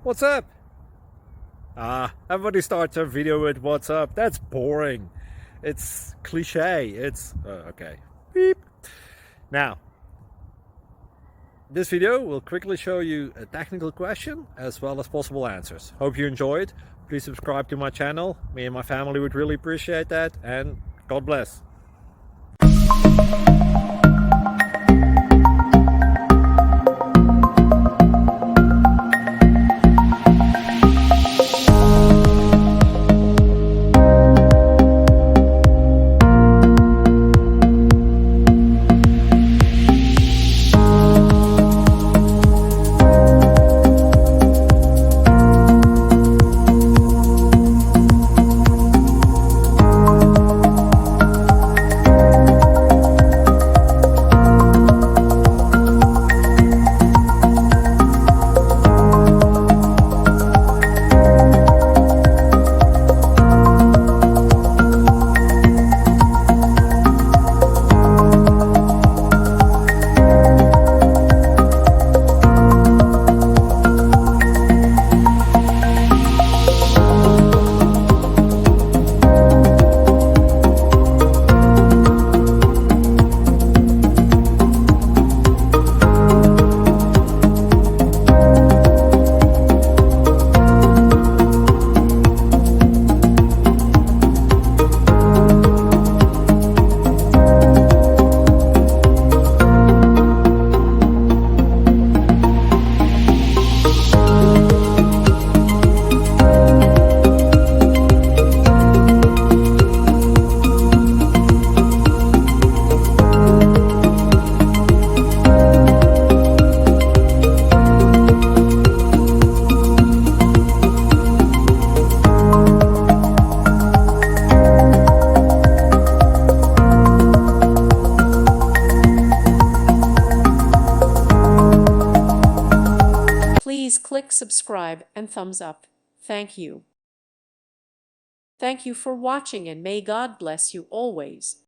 What's up? Everybody starts their video with what's up. That's boring. It's cliche. It's okay. Beep. Now, this video will quickly show you a technical question as well as possible answers. Hope you enjoyed. Please subscribe to my channel. Me and my family would really appreciate that, and God bless. Please click subscribe and thumbs up. Thank you. Thank you for watching, and may God bless you always.